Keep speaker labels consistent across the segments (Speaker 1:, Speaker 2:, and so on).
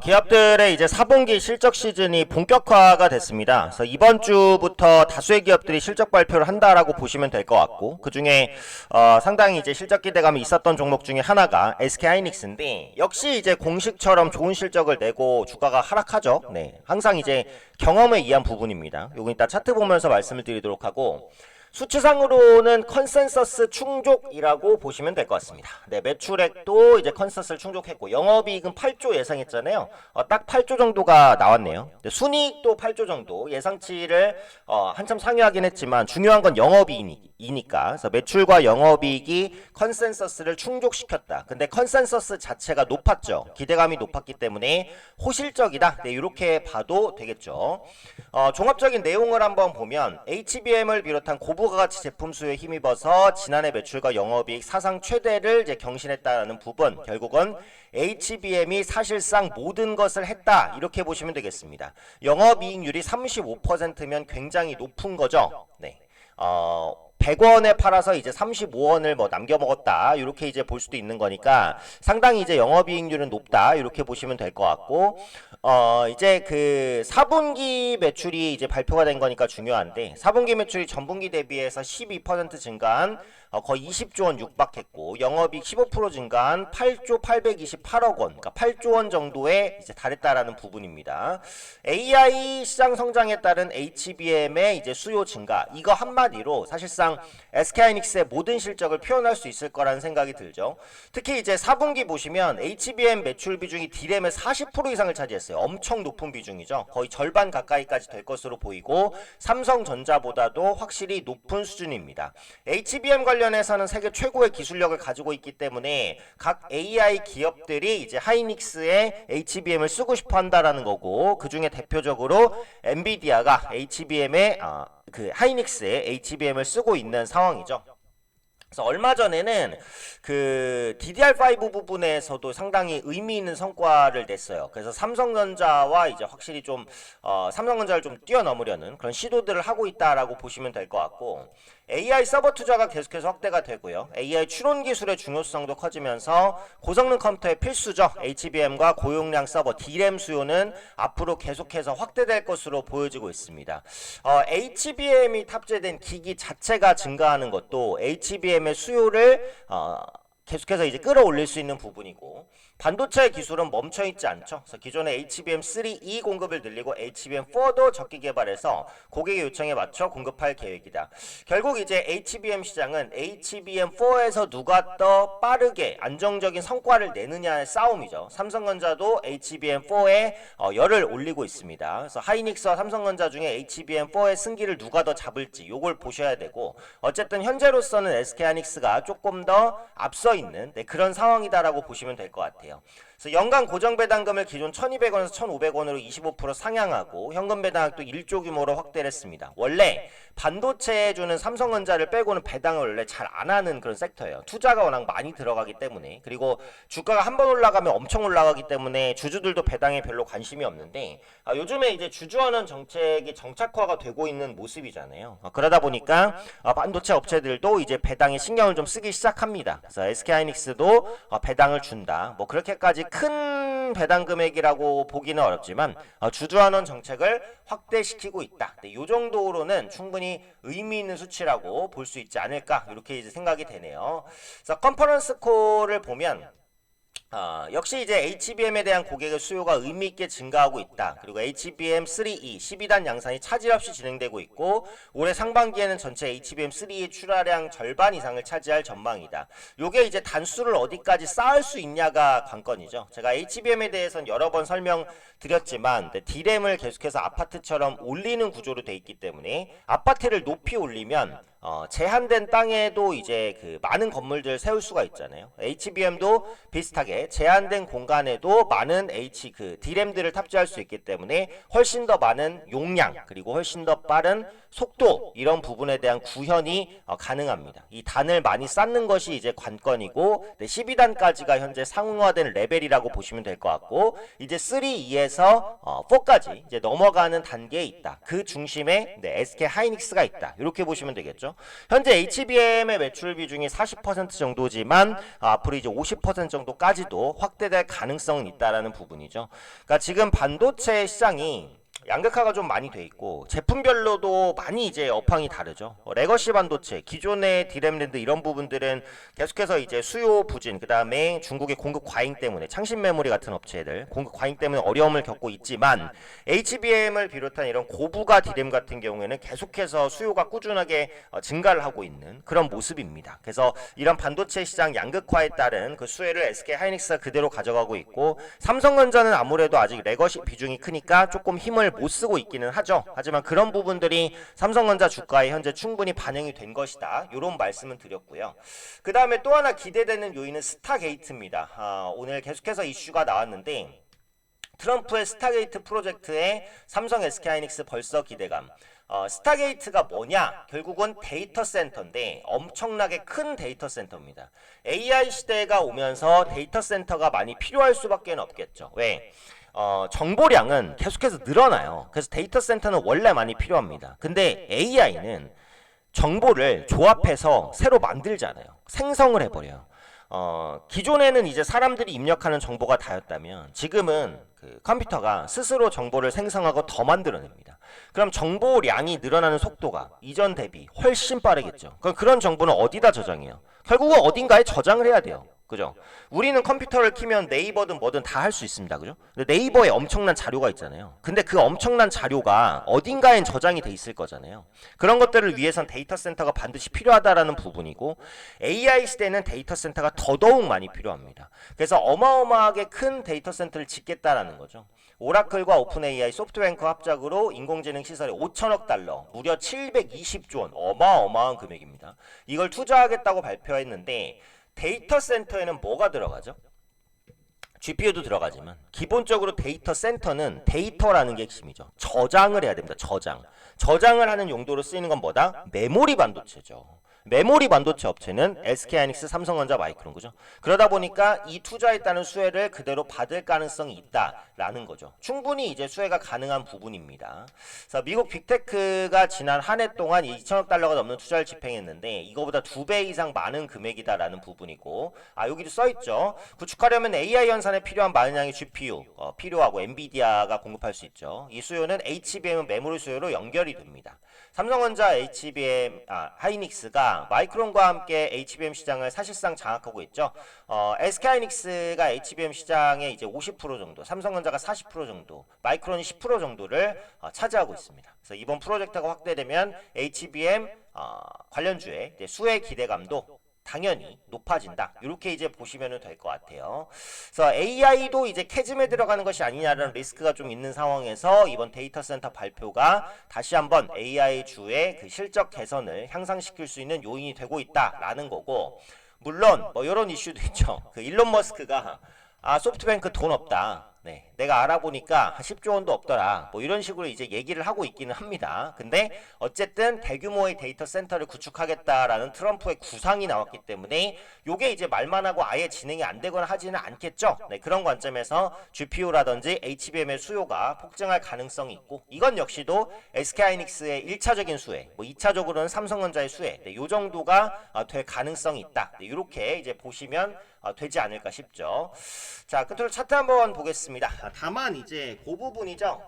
Speaker 1: 기업들의 이제 4분기 실적 시즌이 본격화가 됐습니다. 그래서 이번 주부터 다수의 기업들이 실적 발표를 한다라고 보시면 될 것 같고, 그 중에 상당히 이제 실적 기대감이 있었던 종목 중에 하나가 SK하이닉스인데, 역시 이제 공식처럼 좋은 실적을 내고 주가가 하락하죠. 네, 항상 이제 경험에 의한 부분입니다. 요거 이따 차트 보면서 말씀을 드리도록 하고. 수치상으로는 컨센서스 충족이라고 보시면 될 것 같습니다. 네, 매출액도 이제 컨센서스를 충족했고 영업이익은 8조 예상했잖아요. 딱 8조 정도가 나왔네요. 네, 순이익도 8조 정도 예상치를 한참 상회하긴 했지만 중요한 건 영업이익이니까. 그래서 매출과 영업이익이 컨센서스를 충족시켰다. 근데 컨센서스 자체가 높았죠. 기대감이 높았기 때문에 호실적이다. 네, 이렇게 봐도 되겠죠. 종합적인 내용을 한번 보면 HBM을 비롯한 고부가가치 제품 수요에 힘입어서 지난해 매출과 영업이익 사상 최대를 이제 경신했다는 부분, 결국은 HBM이 사실상 모든 것을 했다 이렇게 보시면 되겠습니다. 영업이익률이 35%면 굉장히 높은 거죠. 네. 100원에 팔아서 이제 35원을 뭐 남겨 먹었다 이렇게 이제 볼 수도 있는 거니까 상당히 이제 영업이익률은 높다 이렇게 보시면 될 것 같고, 이제 그 4분기 매출이 이제 발표가 된 거니까 중요한데, 4분기 매출이 전분기 대비해서 12% 증가한 거의 20조 원 육박했고, 영업이익 15% 증가한 8조 828억 원, 그러니까 8조 원 정도에 이제 달했다라는 부분입니다. AI 시장 성장에 따른 HBM의 이제 수요 증가, 이거 한마디로 사실상 SK하이닉스의 모든 실적을 표현할 수 있을 거라는 생각이 들죠. 특히 이제 4분기 보시면 HBM 매출 비중이 D램의 40% 이상을 차지했어요. 엄청 높은 비중이죠. 거의 절반 가까이까지 될 것으로 보이고 삼성전자보다도 확실히 높은 수준입니다. HBM 관련해서는 세계 최고의 기술력을 가지고 있기 때문에 각 AI 기업들이 이제 하이닉스의 HBM을 쓰고 싶어 한다라는 거고, 그 중에 대표적으로 엔비디아가 HBM의 그 하이닉스의 HBM을 쓰고 있는 상황이죠. 그래서 얼마 전에는 그 DDR5 부분에서도 상당히 의미 있는 성과를 냈어요. 그래서 삼성전자와 이제 확실히 좀 삼성전자를 좀 뛰어넘으려는 그런 시도들을 하고 있다라고 보시면 될 것 같고, AI 서버 투자가 계속해서 확대가 되고요. AI 추론 기술의 중요성도 커지면서 고성능 컴퓨터의 필수죠. HBM과 고용량 서버 D램 수요는 앞으로 계속해서 확대될 것으로 보여지고 있습니다. HBM이 탑재된 기기 자체가 증가하는 것도 HBM의 수요를 계속해서 이제 끌어올릴 수 있는 부분이고, 반도체 기술은 멈춰있지 않죠. 그래서 기존의 HBM3E 공급을 늘리고 HBM4도 적기 개발해서 고객의 요청에 맞춰 공급할 계획이다. 결국 이제 HBM 시장은 HBM4에서 누가 더 빠르게 안정적인 성과를 내느냐의 싸움이죠. 삼성전자도 HBM4에 열을 올리고 있습니다. 그래서 하이닉스와 삼성전자 중에 HBM4의 승기를 누가 더 잡을지 요걸 보셔야 되고, 어쨌든 현재로서는 SK하이닉스가 조금 더 앞서 있는 그런 상황이다라고 보시면 될 것 같아요. 그래서 연간 고정 배당금을 기존 1,200원에서 1,500원으로 25% 상향하고 현금 배당액도 1조 규모로 확대를 했습니다. 원래 반도체에 주는 삼성전자를 빼고는 배당을 원래 잘 안 하는 그런 섹터예요. 투자가 워낙 많이 들어가기 때문에, 그리고 주가가 한번 올라가면 엄청 올라가기 때문에 주주들도 배당에 별로 관심이 없는데, 요즘에 이제 주주환원 정책이 정착화가 되고 있는 모습이잖아요. 그러다 보니까 반도체 업체들도 이제 배당에 신경을 좀 쓰기 시작합니다. 그래서 SK하이닉스도 배당을 준다. 뭐 그렇게까지 큰 배당 금액이라고 보기는 어렵지만 주주환원 정책을 확대시키고 있다. 네, 이 정도로는 충분히 의미 있는 수치라고 볼 수 있지 않을까 이렇게 이제 생각이 되네요. 그래서 컨퍼런스 콜을 보면 역시 이제 HBM에 대한 고객의 수요가 의미있게 증가하고 있다. 그리고 HBM3E 12단 양산이 차질 없이 진행되고 있고, 올해 상반기에는 전체 HBM3E 출하량 절반 이상을 차지할 전망이다. 요게 이제 단수를 어디까지 쌓을 수 있냐가 관건이죠. 제가 HBM에 대해서는 여러 번 설명드렸지만 D램을 계속해서 아파트처럼 올리는 구조로 돼 있기 때문에 아파트를 높이 올리면 제한된 땅에도 이제 그 많은 건물들을 세울 수가 있잖아요. HBM도 비슷하게 제한된 공간에도 많은 D램들을 탑재할 수 있기 때문에 훨씬 더 많은 용량, 그리고 훨씬 더 빠른 속도, 이런 부분에 대한 구현이 가능합니다. 이 단을 많이 쌓는 것이 이제 관건이고, 12단까지가 현재 상용화된 레벨이라고 보시면 될 것 같고, 이제 3E에서 4까지 이제 넘어가는 단계에 있다. 그 중심에 SK 하이닉스가 있다. 이렇게 보시면 되겠죠. 거죠. 현재 HBM의 매출 비중이 40% 정도지만 앞으로 이제 50% 정도까지도 확대될 가능성은 있다라는 부분이죠. 그러니까 지금 반도체 시장이 양극화가 좀 많이 돼 있고 제품별로도 많이 이제 업황이 다르죠. 레거시 반도체, 기존의 디램랜드 이런 부분들은 계속해서 이제 수요 부진, 그 다음에 중국의 공급 과잉 때문에 창신 메모리 같은 업체들 공급 과잉 때문에 어려움을 겪고 있지만 HBM을 비롯한 이런 고부가 디램 같은 경우에는 계속해서 수요가 꾸준하게 증가를 하고 있는 그런 모습입니다. 그래서 이런 반도체 시장 양극화에 따른 그 수혜를 SK 하이닉스가 그대로 가져가고 있고, 삼성전자는 아무래도 아직 레거시 비중이 크니까 조금 힘을 못 쓰고 있기는 하죠. 하지만 그런 부분들이 삼성전자 주가에 현재 충분히 반영이 된 것이다, 이런 말씀은 드렸고요. 그 다음에 또 하나 기대되는 요인은 스타게이트입니다. 오늘 계속해서 이슈가 나왔는데 트럼프의 스타게이트 프로젝트에 삼성 SK하이닉스 벌써 기대감. 스타게이트가 뭐냐? 결국은 데이터 센터인데 엄청나게 큰 데이터 센터입니다. AI 시대가 오면서 데이터 센터가 많이 필요할 수밖에 없겠죠. 왜? 정보량은 계속해서 늘어나요. 그래서 데이터 센터는 원래 많이 필요합니다. 근데 AI는 정보를 조합해서 새로 만들잖아요. 생성을 해버려요. 기존에는 이제 사람들이 입력하는 정보가 다였다면 지금은 그 컴퓨터가 스스로 정보를 생성하고 더 만들어냅니다. 그럼 정보량이 늘어나는 속도가 이전 대비 훨씬 빠르겠죠. 그럼 그런 정보는 어디다 저장해요? 결국은 어딘가에 저장을 해야 돼요. 그죠? 우리는 컴퓨터를 키면 네이버든 뭐든 다 할 수 있습니다. 그죠? 근데 네이버에 엄청난 자료가 있잖아요. 근데 그 엄청난 자료가 어딘가엔 저장이 돼 있을 거잖아요. 그런 것들을 위해선 데이터 센터가 반드시 필요하다라는 부분이고, AI 시대는 데이터 센터가 더더욱 많이 필요합니다. 그래서 어마어마하게 큰 데이터 센터를 짓겠다라는 거죠. 오라클과 오픈 AI, 소프트뱅크 합작으로 인공지능 시설에 5천억 달러, 무려 720조 원, 어마어마한 금액입니다. 이걸 투자하겠다고 발표했는데 데이터 센터에는 뭐가 들어가죠? GPU도 들어가지만 기본적으로 데이터 센터는 데이터라는 게 핵심이죠. 저장을 해야 됩니다. 저장을 하는 용도로 쓰이는 건 뭐다? 메모리 반도체죠. 메모리 반도체 업체는 SK하이닉스, 삼성전자, 마이크론, 그죠? 그러다 보니까 이 투자에 따른 수혜를 그대로 받을 가능성이 있다라는 거죠. 충분히 이제 수혜가 가능한 부분입니다. 그래서 미국 빅테크가 지난 한 해 동안 2천억 달러가 넘는 투자를 집행했는데 이거보다 2배 이상 많은 금액이다라는 부분이고, 여기도 써있죠. 구축하려면 AI 연산에 필요한 많은 양의 GPU 필요하고 엔비디아가 공급할 수 있죠. 이 수요는 HBM 메모리 수요로 연결이 됩니다. 삼성전자, 하이닉스가 마이크론과 함께 HBM 시장을 사실상 장악하고 있죠. SK하이닉스가 HBM 시장의 이제 50% 정도, 삼성전자가 40% 정도, 마이크론이 10% 정도를 차지하고 있습니다. 그래서 이번 프로젝트가 확대되면 HBM 관련주의 수혜 기대감도 당연히 높아진다. 이렇게 이제 보시면 될 것 같아요. 그래서 AI도 이제 캐즘에 들어가는 것이 아니냐라는 리스크가 좀 있는 상황에서 이번 데이터 센터 발표가 다시 한번 AI 주의 그 실적 개선을 향상시킬 수 있는 요인이 되고 있다라는 거고, 물론 뭐 이런 이슈도 있죠. 그 일론 머스크가 소프트뱅크 돈 없다. 네, 내가 알아보니까 10조 원도 없더라. 뭐 이런 식으로 이제 얘기를 하고 있기는 합니다. 근데 어쨌든 대규모의 데이터 센터를 구축하겠다라는 트럼프의 구상이 나왔기 때문에 요게 이제 말만 하고 아예 진행이 안 되거나 하지는 않겠죠. 네, 그런 관점에서 GPU라든지 HBM의 수요가 폭증할 가능성이 있고, 이건 역시도 SK하이닉스의 1차적인 수혜, 뭐 2차적으로는 삼성전자의 수혜, 네, 요 정도가 될 가능성이 있다. 네, 이렇게 이제 보시면 되지 않을까 싶죠. 자, 끝으로 차트 한번 보겠습니다. 다만 이제 그 부분이죠.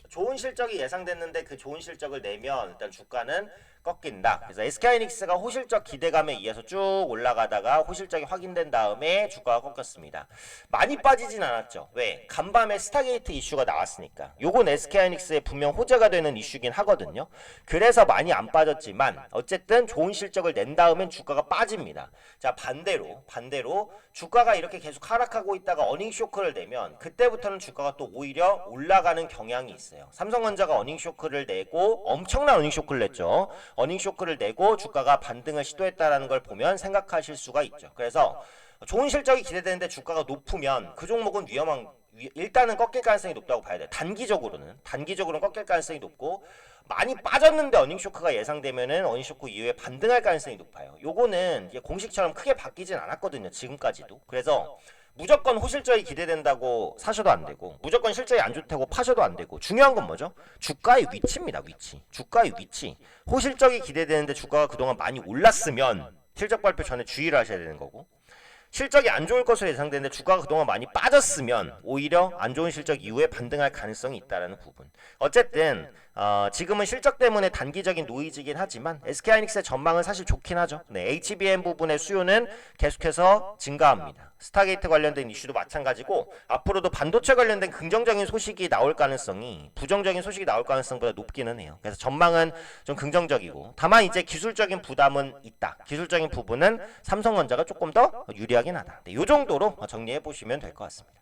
Speaker 1: 좋은 실적이 예상됐는데 그 좋은 실적을 내면 일단 주가는 꺾인다. 그래서 SK하이닉스가 호실적 기대감에 의해서 쭉 올라가다가 호실적이 확인된 다음에 주가가 꺾였습니다. 많이 빠지진 않았죠. 왜? 간밤에 스타게이트 이슈가 나왔으니까. 요건 SK하이닉스의 분명 호재가 되는 이슈긴 하거든요. 그래서 많이 안 빠졌지만 어쨌든 좋은 실적을 낸 다음엔 주가가 빠집니다. 자, 반대로 주가가 이렇게 계속 하락하고 있다가 어닝 쇼크를 내면 그때부터는 주가가 또 오히려 올라가는 경향이 있어요. 삼성전자가 어닝 쇼크를 내고 엄청난 어닝 쇼크를 냈죠. 어닝 쇼크를 내고 주가가 반등을 시도했다라는 걸 보면 생각하실 수가 있죠. 그래서 좋은 실적이 기대되는데 주가가 높으면 그 종목은 일단은 꺾일 가능성이 높다고 봐야 돼요. 단기적으로는 꺾일 가능성이 높고, 많이 빠졌는데 어닝쇼크가 예상되면은 어닝쇼크 이후에 반등할 가능성이 높아요. 요거는 이게 공식처럼 크게 바뀌진 않았거든요, 지금까지도. 그래서 무조건 호실적이 기대된다고 사셔도 안 되고 무조건 실적이 안 좋다고 파셔도 안 되고 중요한 건 뭐죠? 주가의 위치입니다. 위치. 주가의 위치. 호실적이 기대되는데 주가가 그동안 많이 올랐으면 실적 발표 전에 주의를 하셔야 되는 거고 실적이 안 좋을 것으로 예상되는데 주가가 그동안 많이 빠졌으면 오히려 안 좋은 실적 이후에 반등할 가능성이 있다는 부분. 어쨌든 지금은 실적 때문에 단기적인 노이즈긴 하지만 SK하이닉스의 전망은 사실 좋긴 하죠. 네, HBM 부분의 수요는 계속해서 증가합니다. 스타게이트 관련된 이슈도 마찬가지고 앞으로도 반도체 관련된 긍정적인 소식이 나올 가능성이 부정적인 소식이 나올 가능성보다 높기는 해요. 그래서 전망은 좀 긍정적이고 다만 이제 기술적인 부담은 있다. 기술적인 부분은 삼성전자가 조금 더 유리하긴 하다. 네, 이 정도로 정리해 보시면 될 것 같습니다.